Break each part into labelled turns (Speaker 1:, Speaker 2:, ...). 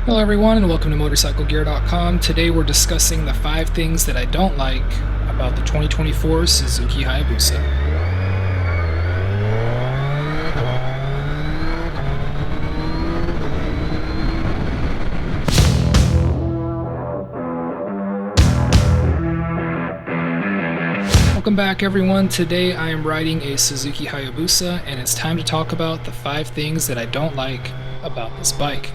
Speaker 1: Hello everyone and welcome to Motorcyclegear.com. Today we're discussing the 5 things that I don't like about the 2024 Suzuki Hayabusa. Welcome back everyone. Today I am riding a Suzuki Hayabusa and it's time to talk about the 5 things that I don't like about this bike.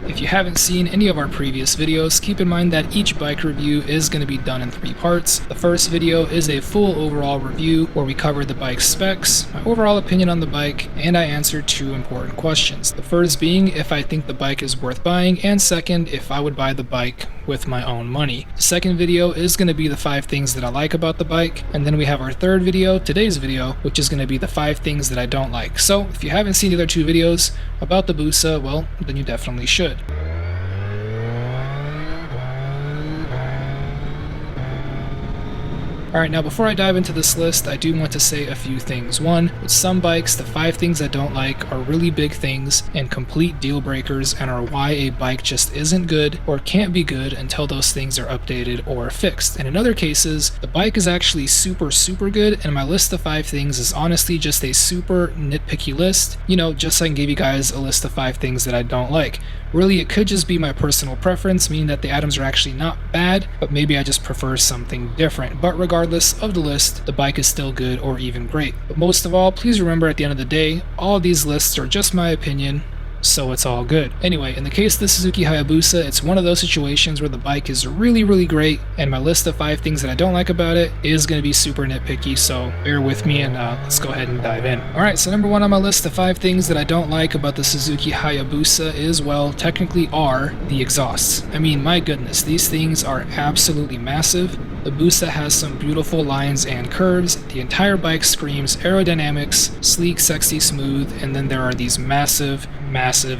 Speaker 1: If you haven't seen any of our previous videos, keep in mind that each bike review is going to be done in 3 parts. The first video is a full overall review where we cover the bike's specs, my overall opinion on the bike, and I answer 2 important questions. The first being if I think the bike is worth buying, and second, if I would buy the bike with my own money. The second video is going to be the 5 things that I like about the bike, and then we have our third video, today's video, which is going to be the 5 things that I don't like. So if you haven't seen the other 2 videos about the Busa, well, then you definitely should. Alright, now before I dive into this list, I do want to say a few things. One, with some bikes, the 5 things I don't like are really big things and complete deal breakers and are why a bike just isn't good or can't be good until those things are updated or fixed. And in other cases, the bike is actually super good and my list of 5 things is honestly just a super nitpicky list, just so I can give you guys a list of 5 things that I don't like. Really, it could just be my personal preference, meaning that the items are actually not bad, but maybe I just prefer something different. But regardless of the list, the bike is still good or even great. But most of all, please remember at the end of the day, all of these lists are just my opinion, so it's all good. Anyway, in the case of the Suzuki Hayabusa, it's one of those situations where the bike is really great, and my list of 5 things that I don't like about it is going to be super nitpicky, so bear with me and let's go ahead and dive in. Alright, so number 1 on my list of 5 things that I don't like about the Suzuki Hayabusa is, well, technically are the exhausts. I mean, my goodness, these things are absolutely massive. The Busa has some beautiful lines and curves. The entire bike screams aerodynamics, sleek, sexy, smooth, and then there are these massive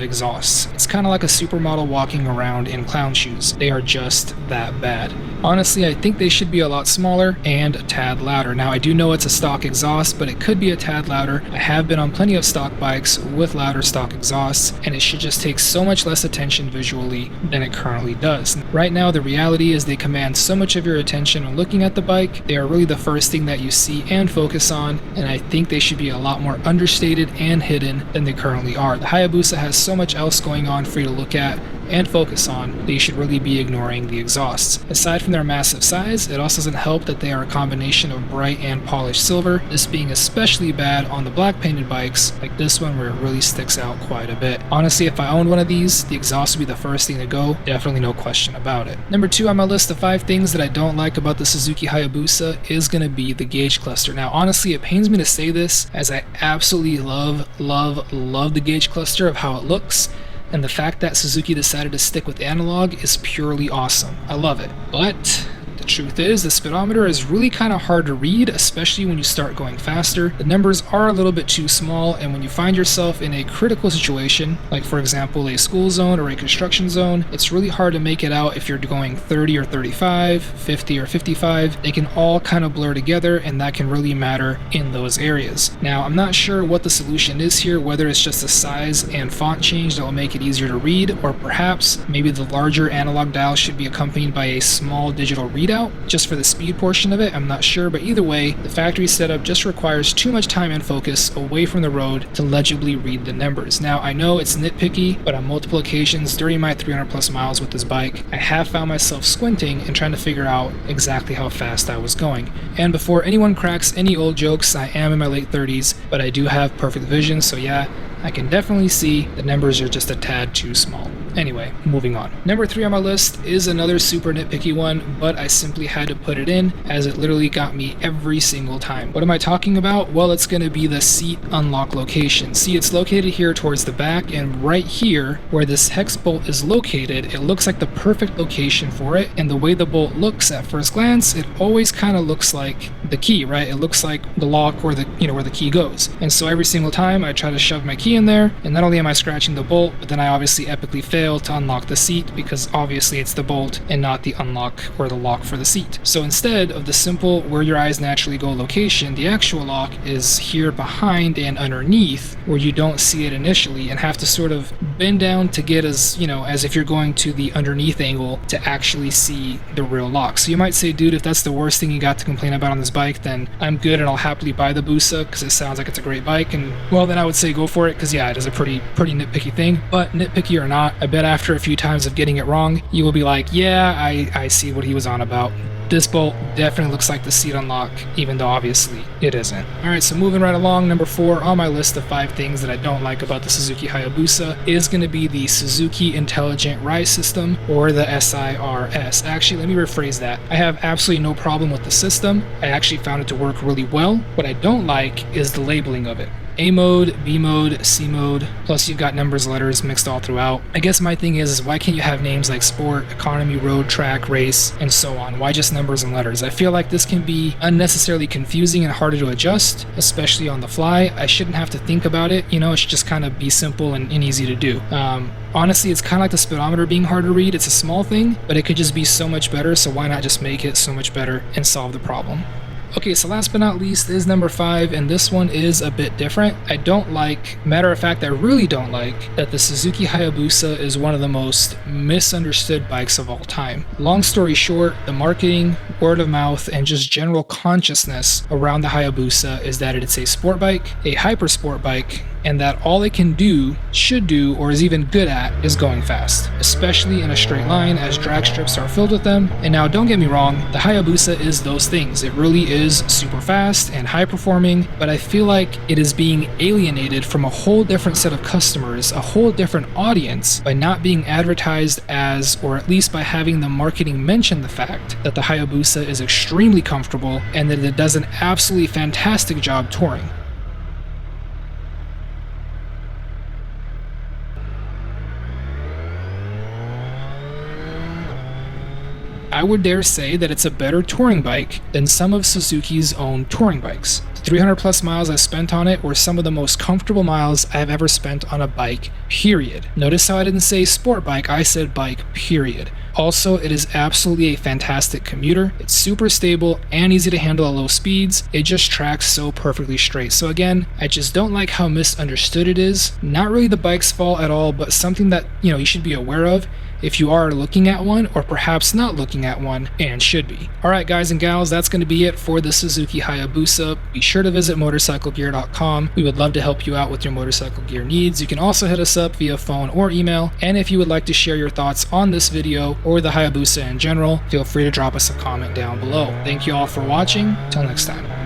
Speaker 1: exhausts. It's kind of like a supermodel walking around in clown shoes. They are just that bad. Honestly, I think they should be a lot smaller and a tad louder. Now, I do know it's a stock exhaust, but it could be a tad louder. I have been on plenty of stock bikes with louder stock exhausts, and it should just take so much less attention visually than it currently does. Right now, the reality is they command so much of your attention when looking at the bike. They are really the first thing that you see and focus on, and I think they should be a lot more understated and hidden than they currently are. The Hayabusa has so much else going on for you to look at and focus on that you should really be ignoring the exhausts. Aside from their massive size, it also doesn't help that they are a combination of bright and polished silver, this being especially bad on the black painted bikes like this one where it really sticks out quite a bit. Honestly, if I owned one of these, the exhaust would be the first thing to go, definitely no question about it. Number 2 on my list of 5 things that I don't like about the Suzuki Hayabusa is going to be the gauge cluster. Now honestly, it pains me to say this as I absolutely love the gauge cluster of how it looks. And the fact that Suzuki decided to stick with analog is purely awesome. I love it. But the truth is, the speedometer is really kind of hard to read, especially when you start going faster. The numbers are a little bit too small, and when you find yourself in a critical situation, like for example a school zone or a construction zone, it's really hard to make it out if you're going 30 or 35, 50 or 55. They can all kind of blur together, and that can really matter in those areas. Now, I'm not sure what the solution is here, whether it's just a size and font change that will make it easier to read, or perhaps maybe the larger analog dial should be accompanied by a small digital readout just for the speed portion of it. I'm not sure, but either way, the factory setup just requires too much time and focus away from the road to legibly read the numbers. Now, I know it's nitpicky, but on multiple occasions during my 300 plus miles with this bike, I have found myself squinting and trying to figure out exactly how fast I was going. And before anyone cracks any old jokes, I am in my late 30s, but I do have perfect vision, so yeah, I can definitely see the numbers are just a tad too small. Anyway, moving on. Number 3 on my list is another super nitpicky one, but I simply had to put it in as it literally got me every single time. What am I talking about? Well, it's going to be the seat unlock location. See, it's located here towards the back, and right here where this hex bolt is located, it looks like the perfect location for it, and the way the bolt looks at first glance, it always kind of looks like the key, right? It looks like the lock where the where the key goes. And so every single time I try to shove my key in there, and not only am I scratching the bolt, but then I obviously epically fail fail to unlock the seat because obviously it's the bolt and not the unlock or the lock for the seat. So instead of the simple where your eyes naturally go location, the actual lock is here behind and underneath where you don't see it initially and have to sort of bend down to get as, you know, as if you're going to the underneath angle to actually see the real lock. So you might say, dude, if that's the worst thing you got to complain about on this bike, then I'm good and I'll happily buy the Busa because it sounds like it's a great bike. And well, then I would say go for it because yeah, it is a pretty nitpicky thing. But nitpicky or not, I bet after a few times of getting it wrong, you will be like, yeah, I see what he was on about. This bolt definitely looks like the seat unlock, even though obviously it isn't. Alright, so moving right along, number 4 on my list of 5 things that I don't like about the Suzuki Hayabusa is going to be the Suzuki Intelligent Ride System, or the SIRS. Actually, let me rephrase that. I have absolutely no problem with the system. I actually found it to work really well. What I don't like is the labeling of it. A mode, B mode, C mode, plus you've got numbers, letters mixed all throughout. I guess my thing is why can't you have names like sport, economy, road, track, race, and so on? Why just numbers and letters? I feel like this can be unnecessarily confusing and harder to adjust, especially on the fly. I shouldn't have to think about it, you know, it should just kind of be simple and easy to do. Honestly, it's kind of like the speedometer being hard to read. It's a small thing, but it could just be so much better, so why not just make it so much better and solve the problem? Okay, so last but not least is number 5, and this one is a bit different. I don't like, matter of fact, I really don't like that the Suzuki Hayabusa is one of the most misunderstood bikes of all time. Long story short, the marketing, word of mouth, and just general consciousness around the Hayabusa is that it's a sport bike, a hyper sport bike, and that all it can do, should do, or is even good at is going fast, especially in a straight line as drag strips are filled with them. And now don't get me wrong, the Hayabusa is those things. It really is super fast and high performing, but I feel like it is being alienated from a whole different set of customers, a whole different audience by not being advertised as, or at least by having the marketing mention the fact that the Hayabusa is extremely comfortable and that it does an absolutely fantastic job touring. I would dare say that it's a better touring bike than some of Suzuki's own touring bikes. The 300 plus miles I spent on it were some of the most comfortable miles I've ever spent on a bike, period. Notice how I didn't say sport bike, I said bike, period. Also, it is absolutely a fantastic commuter. It's super stable and easy to handle at low speeds. It just tracks so perfectly straight. So again, I just don't like how misunderstood it is. Not really the bike's fault at all, but something that, you know, you should be aware of if you are looking at one, or perhaps not looking at one and should be. Alright guys and gals, that's going to be it for the Suzuki Hayabusa. Be sure to visit Motorcyclegear.com. We would love to help you out with your motorcycle gear needs. You can also hit us up via phone or email, and if you would like to share your thoughts on this video or the Hayabusa in general, feel free to drop us a comment down below. Thank you all for watching. Till next time.